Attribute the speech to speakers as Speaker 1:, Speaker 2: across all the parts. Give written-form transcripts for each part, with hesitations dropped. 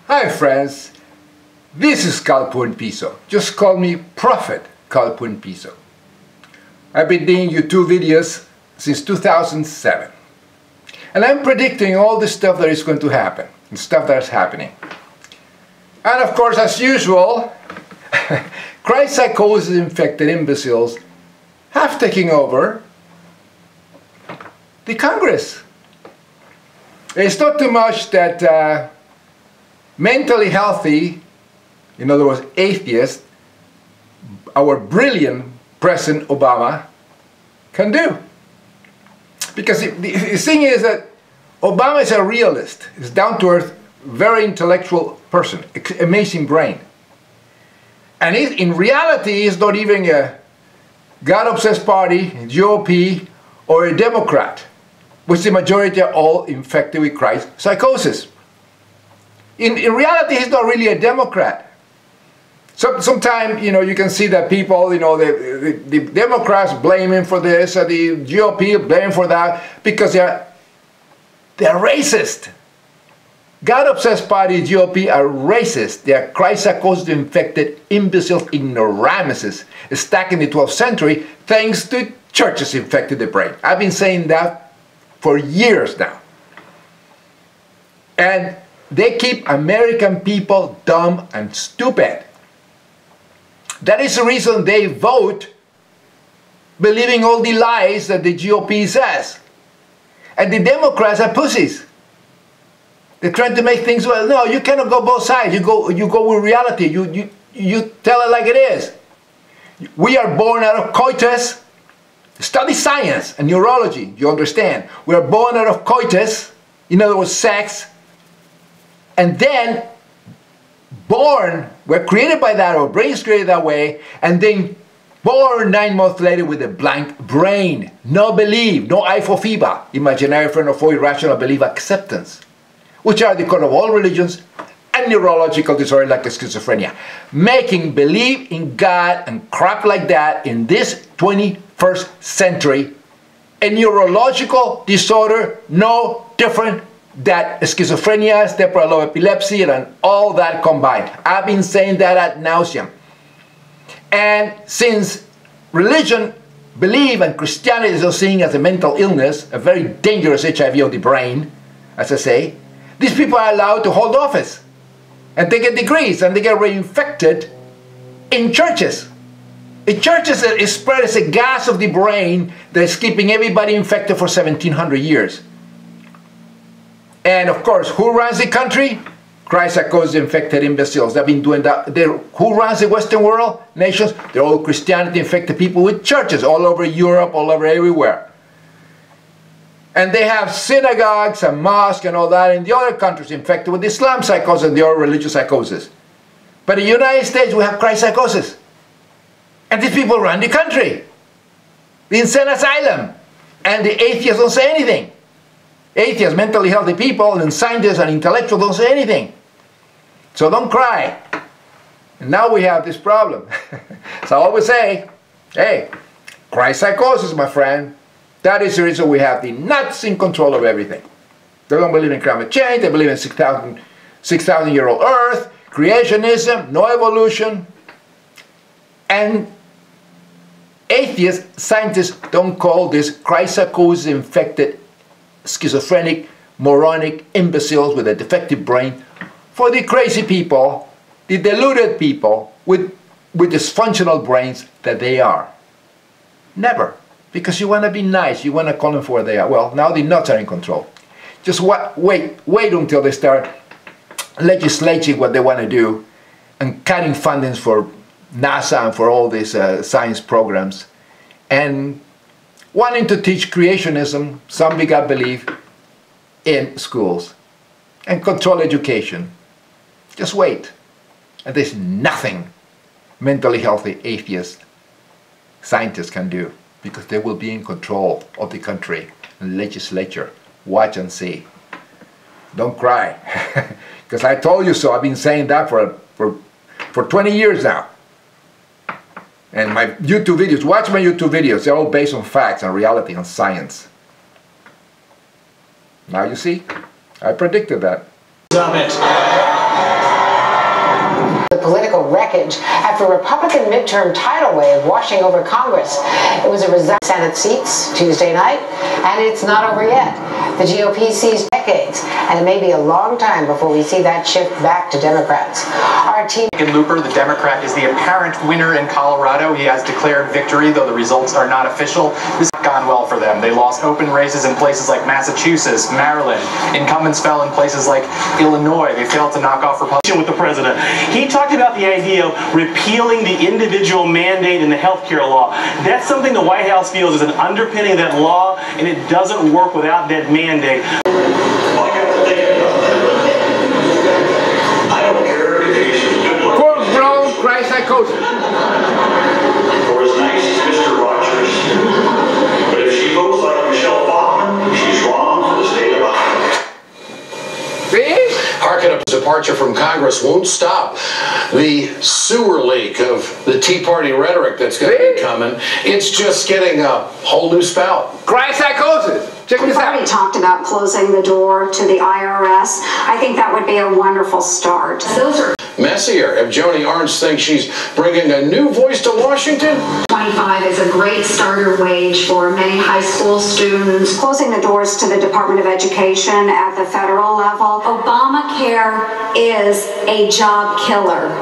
Speaker 1: Hi friends, this is Calpun Piso. Just call me Prophet Calpun Piso. I've been doing YouTube videos since 2007. And I'm predicting all the stuff that is going to happen, the stuff that is happening. And of course, as usual, Christ psychosis infected imbeciles have taken over the Congress. It's not too much that mentally healthy, in other words, atheists, our brilliant President Obama can do. Because the thing is that Obama is a realist, he's down-to-earth, very intellectual person, amazing brain. And in reality, he's not even a God-obsessed party, GOP, or a Democrat, which the majority are all infected with Christ psychosis. In reality, he's not really a Democrat. Sometimes, you know, you can see that people, you know, the Democrats blame him for this, or the GOP blame him for that, because they're racist. God-obsessed party, GOP, are racist. They are Christ psychosis infected imbeciles, ignoramuses, stuck in the 12th century, thanks to churches infected the brain. I've been saying that for years now. And they keep American people dumb and stupid. That is the reason they vote believing all the lies that the GOP says. And the Democrats are pussies. They're trying to make things, well, no, you cannot go both sides. You go with reality. You tell it like it is. We are born out of coitus. Study science and neurology, you understand. We are born out of coitus, in other words, sex. And then we're created by that, our brain is created that way, and then born 9 months later with a blank brain. No belief, no I for FIBA, imaginary friend of irrational belief acceptance, which are the core of all religions and neurological disorders like schizophrenia. Making believe in God and crap like that in this 21st century, a neurological disorder no different that schizophrenia, temporal lobe epilepsy, and all that combined. I've been saying that ad nauseum. And since religion, belief, and Christianity is seen as a mental illness, a very dangerous HIV of the brain, as I say, these people are allowed to hold office. And they get degrees, and they get reinfected in churches. In churches, it spread as a gas of the brain that is keeping everybody infected for 1700 years. And of course, who runs the country? Christ psychosis infected imbeciles. They've been doing that. Who runs the Western world? Nations? They're all Christianity infected people with churches all over Europe, all over everywhere. And they have synagogues and mosques and all that in the other countries infected with Islam psychosis and the other religious psychosis. But in the United States, we have Christ psychosis. And these people run the country. The insane asylum. And the atheists don't say anything. Atheists, mentally healthy people, and scientists and intellectuals don't say anything. So don't cry. And now we have this problem. So I always say, hey, Christ psychosis, my friend. That is the reason we have the nuts in control of everything. They don't believe in climate change. They believe in 6,000-year-old Earth, creationism, no evolution. And atheists, scientists don't call this Christ psychosis infected schizophrenic, moronic imbeciles with a defective brain for the crazy people, the deluded people with dysfunctional brains that they are. Never. Because you want to be nice, you want to call them for what they are. Well, now the nuts are in control. Just wait until they start legislating what they want to do and cutting fundings for NASA and for all these science programs, and wanting to teach creationism, some big belief, in schools, and control education. Just wait. And there's nothing mentally healthy atheist scientists can do, because they will be in control of the country and legislature. Watch and see. Don't cry. Because I told you so. I've been saying that for 20 years now. And my YouTube videos, watch my YouTube videos, they're all based on facts and reality and science. Now you see, I predicted that.
Speaker 2: Damn it. political wreckage after Republican midterm tidal wave washing over Congress. It was a resounding Senate seats Tuesday night, and it's not over yet. The GOP sees decades, and it may be a long time before we see that shift back to Democrats. Our team...
Speaker 3: Looper, the Democrat, is the apparent winner in Colorado. He has declared victory, though the results are not official. This has gone well for them. They lost open races in places like Massachusetts, Maryland. Incumbents fell in places like Illinois. They failed to knock off Republicans.
Speaker 4: With the president, he talked about the idea of repealing the individual mandate in the health care law. That's something the White House feels is an underpinning of that law, and it doesn't work without that mandate.
Speaker 1: Full-blown psychosis.
Speaker 5: Or as nice as Mr. Rogers. But if she votes like Michelle Bachmann, she's wrong for the state of Iowa.
Speaker 1: See?
Speaker 6: Harkin, departure from Congress won't stop the sewer leak of the Tea Party rhetoric that's going to be coming. It's just getting a whole new spout.
Speaker 1: Psychosis. Check this
Speaker 7: We've already
Speaker 1: out.
Speaker 7: talked about closing the door to the IRS. I think that would be a wonderful start. Those are
Speaker 6: Messier, if Joni Arns thinks she's bringing a new voice to Washington.
Speaker 7: 25 is a great starter wage for many high school students. Closing the doors to the Department of Education at the federal level. Obamacare is a job killer.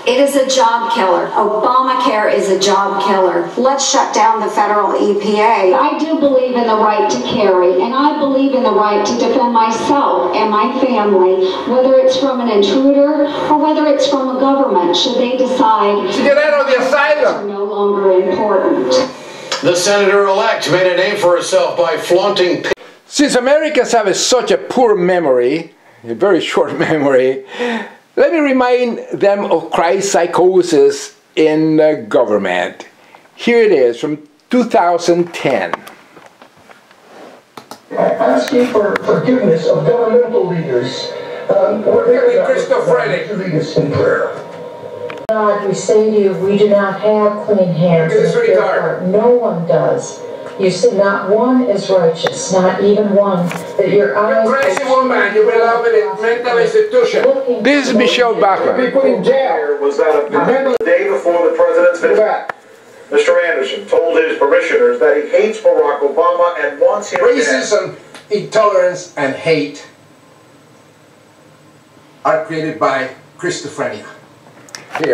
Speaker 7: It is a job killer. Obamacare is a job killer. Let's shut down the federal EPA. I do believe in the right to carry, and I believe in the right to defend myself and my family, whether it's from an intruder or whether it's from a government, should they decide
Speaker 1: To get out of the asylum.
Speaker 7: are no longer important.
Speaker 6: The senator-elect made a name for herself by flaunting.
Speaker 1: Since Americans have such a poor memory, a very short memory, let me remind them of psychosis in government. Here it is from 2010.
Speaker 8: I ask you for forgiveness of governmental leaders. We're
Speaker 1: Schizophrenic.
Speaker 8: to lead us in prayer.
Speaker 9: God, we say to you, we do not have clean hands.
Speaker 1: Look at this retard.
Speaker 9: No one does. You said not one is righteous, not even one. That your eyes.
Speaker 1: You crazy woman, you belong in a mental institution. This is Michelle Bachmann.
Speaker 8: Be put in jail.
Speaker 5: Was that the day before the president's visit? Mr. Anderson told his parishioners that he hates Barack Obama and wants him dead.
Speaker 1: Racism, intolerance, and hate are created by schizophrenia.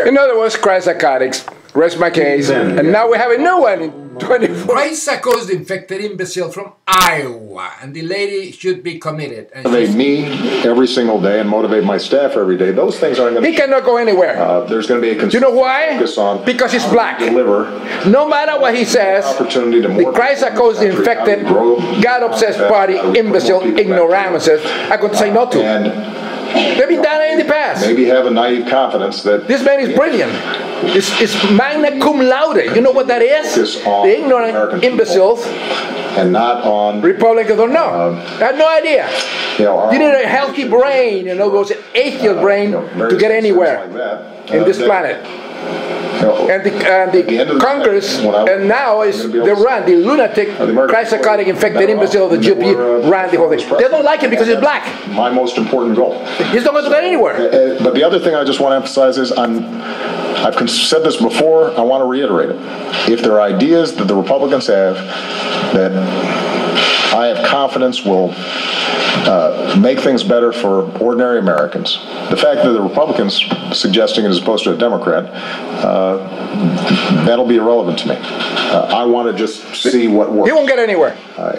Speaker 1: In other words, psychotics. Rest my case. And now we have a new one in 24. Psychosis infected imbecile from Iowa, and the lady should be committed. And
Speaker 10: motivate me every single day and motivate my staff every day. Those things aren't going to.
Speaker 1: He cannot go anywhere.
Speaker 10: There's going to be a
Speaker 1: you know why?
Speaker 10: focus on
Speaker 1: because he's black.
Speaker 10: Deliver.
Speaker 1: No matter what he says,
Speaker 10: Opportunity to
Speaker 1: the psychosis infected, God-obsessed party, imbecile, ignoramuses are going to say no to.
Speaker 10: And
Speaker 1: they've been done in the past.
Speaker 10: maybe have a naive confidence that
Speaker 1: This man is brilliant. It's magna cum laude. You know what that is? The ignorant
Speaker 10: American
Speaker 1: imbeciles
Speaker 10: and not on
Speaker 1: Republicans don't know. I had no idea. You need a healthy brain, you know, those atheist brain to get anywhere in this planet. And the Congress, and now is the lunatic, psychotic, infected imbecile of the GOP ran the whole thing. They don't like him because he's black.
Speaker 10: my most important goal.
Speaker 1: He's not going to get anywhere.
Speaker 10: But the other thing I just want to emphasize is I've said this before, I want to reiterate it. If there are ideas that the Republicans have that I have confidence will make things better for ordinary Americans, the fact that the Republicans suggesting it as opposed to a Democrat, that'll be irrelevant to me. I want to just see what works.
Speaker 1: He won't get anywhere.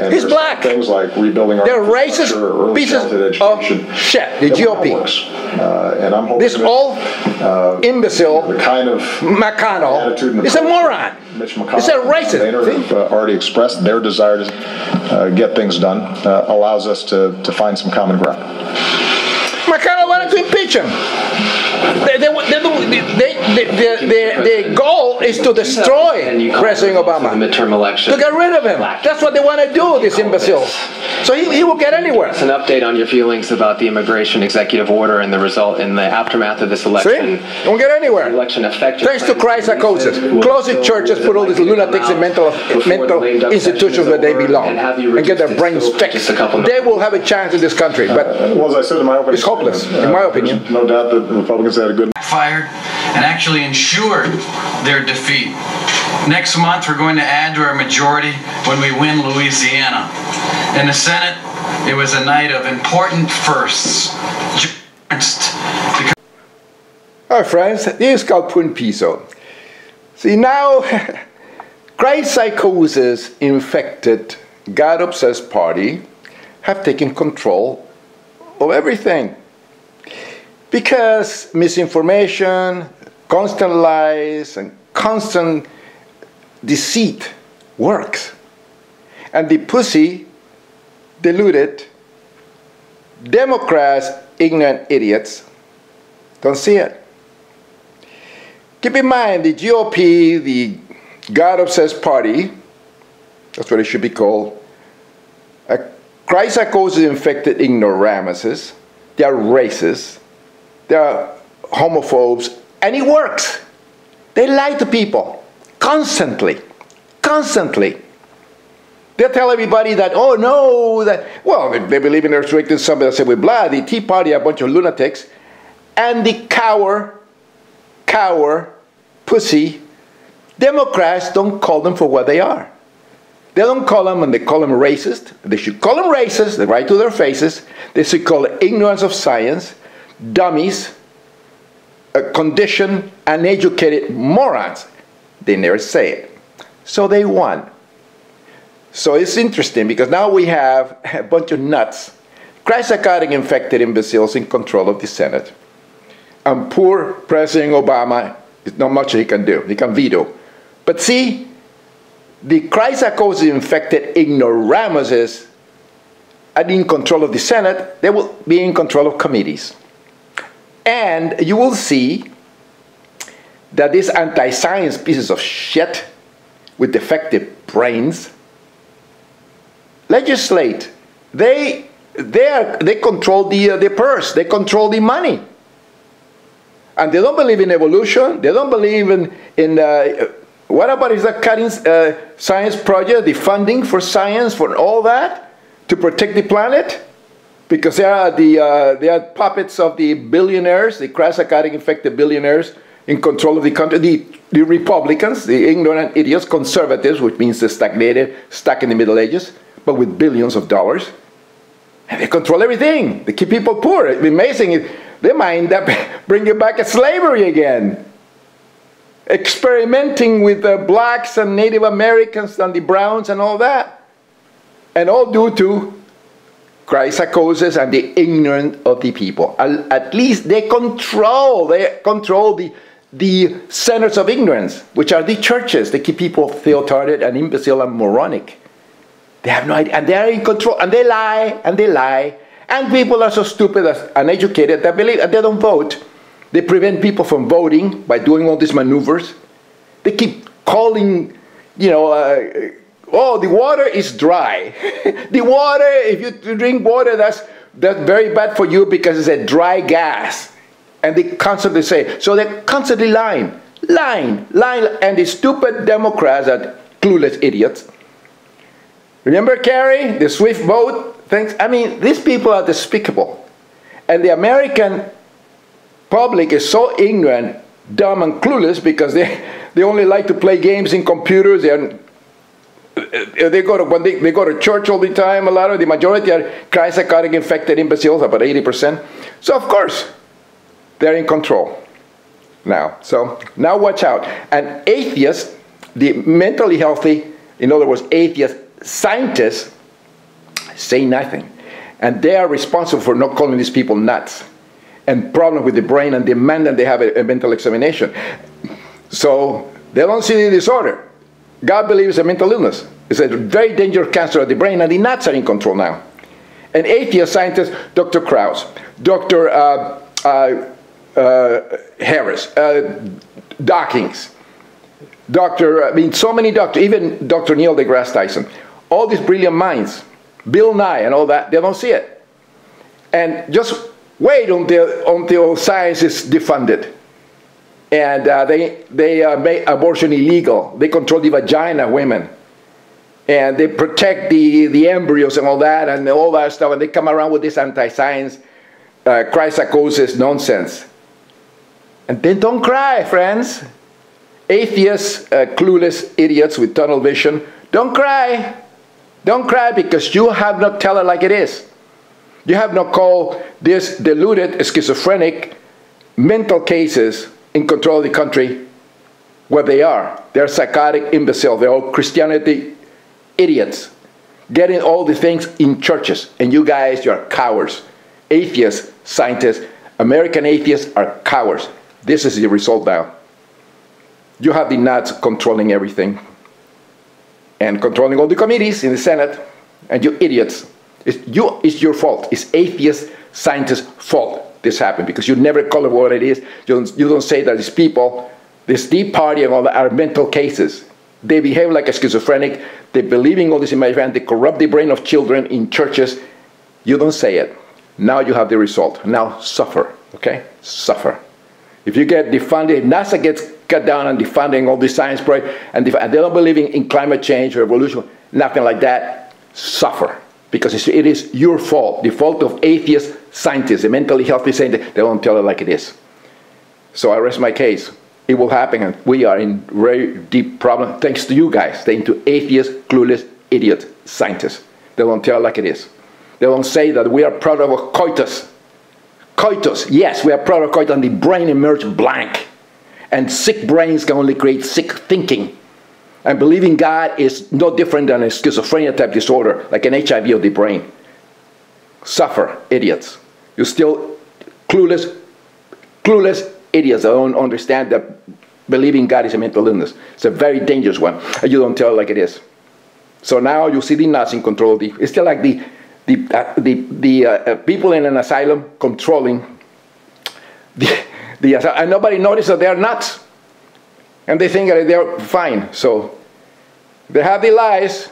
Speaker 1: He's black.
Speaker 10: Things like rebuilding our
Speaker 1: They're racist pieces of shit, the GOP.
Speaker 10: And I'm hoping
Speaker 1: This old imbecile,
Speaker 10: the kind of
Speaker 1: McConnell, is a moron.
Speaker 10: Mitch McConnell
Speaker 1: It's a racist.
Speaker 10: have already expressed their desire to get things done, allows us to find some common ground.
Speaker 1: McConnell wanted to impeach him. The goal is to destroy President Obama,
Speaker 11: the midterm election,
Speaker 1: to get rid of him. That's what they want to do, these imbeciles. So he will get anywhere.
Speaker 11: It's an update on your feelings about the immigration executive order and the result in the aftermath of this election.
Speaker 1: See? Don't get anywhere.
Speaker 11: Election affected.
Speaker 1: Thanks to psychosis. Closing churches, put all these lunatics in mental institutions where they belong, and get their brains fixed. They will have a chance in this country, but
Speaker 10: well, as I said in my opening
Speaker 1: it's hopeless, in my opinion.
Speaker 10: No doubt that the Republicans had a good.
Speaker 3: Fired.
Speaker 12: and actually ensured their defeat. Next month, we're going to add to our majority when we win Louisiana. In the Senate, it was a night of important firsts.
Speaker 1: Hi friends, this is called Twin Piso. See now, Christ psychosis infected, God-obsessed party have taken control of everything. Because misinformation, constant lies, and constant deceit works. And the pussy, deluded, Democrats, ignorant idiots, don't see it. Keep in mind, the GOP, the God-obsessed party, that's what it should be called, Christ psychosis infected ignoramuses, they are racist, they are homophobes, and it works. They lie to people constantly, constantly. They tell everybody that, oh no, that, well, they believe in the resurrected son, they say with blood, the Tea Party are a bunch of lunatics, and the pussy Democrats don't call them for what they are. They don't call them, and they call them racist. They should call them racist, they right to their faces. They should call it ignorance of science, dummies, conditioned, uneducated morons. They never say it. So they won. So it's interesting because now we have a bunch of nuts, psychotic infected imbeciles in control of the Senate. And poor President Obama, there's not much he can do. He can veto. But see, the psychosis infected ignoramuses are in control of the Senate. They will be in control of committees. And you will see that these anti-science pieces of shit with defective brains legislate. They control the purse. They control the money. And they don't believe in evolution. They don't believe in what about is that cutting science project, the funding for science, for all that, to protect the planet? Because they are puppets of the billionaires, the psychotic infected billionaires in control of the country, the Republicans, the ignorant idiots, conservatives, which means the stagnated, stuck in the Middle Ages, but with billions of dollars. And they control everything. They keep people poor. It's amazing. They might end up bringing back slavery again. Experimenting with the blacks and Native Americans and the browns and all that. And all due to psychosis and the ignorance of the people. At least they control the centers of ignorance, which are the churches. They keep people theotarded and imbecile and moronic. They have no idea, and they are in control, and they lie, and they lie. And people are so stupid and uneducated that believe, and they don't vote. They prevent people from voting by doing all these maneuvers. They keep calling, you know, oh, the water is dry. The water, if you drink water, that's very bad for you because it's a dry gas. And they constantly say, so they're constantly lying. And the stupid Democrats are clueless idiots. Remember Kerry, the Swift boat things? I mean, these people are despicable. And the American public is so ignorant, dumb, and clueless because they only like to play games in computers. They go to church all the time. A lot of the majority are psychotic infected imbeciles, about 80%. So of course, they're in control now. So now watch out. And atheists, the mentally healthy, in other words, atheist scientists, say nothing. And they are responsible for not calling these people nuts and problems with the brain and demand that they have a mental examination. So they don't see the disorder. God believes a mental illness. It's a very dangerous cancer of the brain, and the nuts are in control now. And atheist scientists, Dr. Krauss, Dr. Harris, Dawkins, so many doctors, even Dr. Neil deGrasse Tyson, all these brilliant minds, Bill Nye and all that, they don't see it. And just wait until science is defunded. And they make abortion illegal. They control the vagina of women. And they protect the embryos and all that stuff. And they come around with this anti-science, psychosis nonsense. And then don't cry, friends. Atheists, clueless idiots with tunnel vision, don't cry. Don't cry because you have not tell it like it is. You have not called this deluded, schizophrenic, mental cases in control of the country what they are. They're psychotic imbeciles. They're all Christianity idiots, getting all the things in churches. And you guys, you're cowards. Atheists, scientists, American atheists are cowards. This is the result now. You have the nuts controlling everything and controlling all the committees in the Senate, and you idiots. It's your fault. It's atheist scientists' fault this happened because you never call it what it is. You don't say that these people, this Tea Party and all that are mental cases. They behave like a schizophrenic. They believe in all this in my friend. They corrupt the brain of children in churches. You don't say it. Now you have the result. Now suffer, okay? Suffer. If you get defunded, if NASA gets cut down on defunding all the science projects, and they don't believe in climate change or evolution, nothing like that, suffer. Because it is your fault, the fault of atheist scientists, the mentally healthy scientists. They don't tell it like it is. So I rest my case. It will happen, and we are in very deep problem thanks to you guys, thanks to atheist, clueless, idiot scientists. They don't tell it like it is. They don't say that we are proud of a coitus. Coitus, yes, we are proud of coitus, and the brain emerged blank. And sick brains can only create sick thinking. And believing God is no different than a schizophrenia type disorder, like an HIV of the brain. Suffer, idiots. You're still clueless idiots that don't understand that believing God is a mental illness. It's a very dangerous one, and you don't tell it like it is. So now you see the nuts in control of it's still like the people in an asylum controlling and nobody notices that they're nuts. And they think that they're fine. So they have the lies,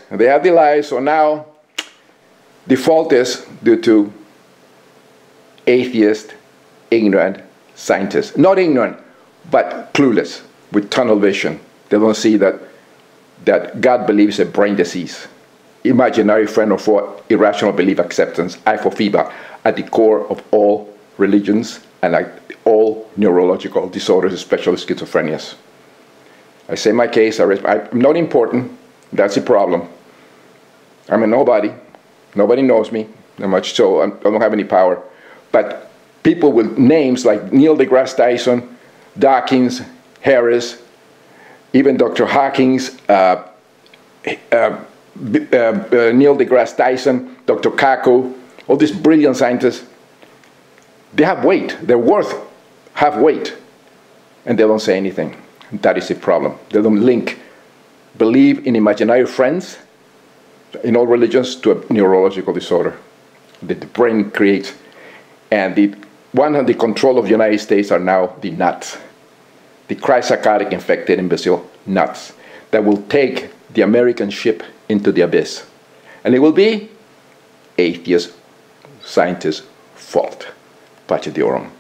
Speaker 1: so now the fault is due to atheist, ignorant scientists. Not ignorant, but clueless, with tunnel vision. They don't see that God believes a brain disease. Imaginary friend or foe, irrational belief acceptance, I for fever, at the core of all religions and all neurological disorders, especially schizophrenias. I say my case, I'm not important, that's the problem. I'm a nobody, nobody knows me, that much so I don't have any power. But people with names like Neil deGrasse Tyson, Dawkins, Harris, even Dr. Hawkins, Neil deGrasse Tyson, Dr. Kako, all these brilliant scientists, they have weight, they're worth have weight, and they don't say anything. That is the problem. They don't link believe in imaginary friends in all religions to a neurological disorder that the brain creates. And the one under the control of the United States are now the nuts, the cryptopsychotic infected imbecile nuts that will take the American ship into the abyss. And it will be atheist scientists' fault. Pace Diorum.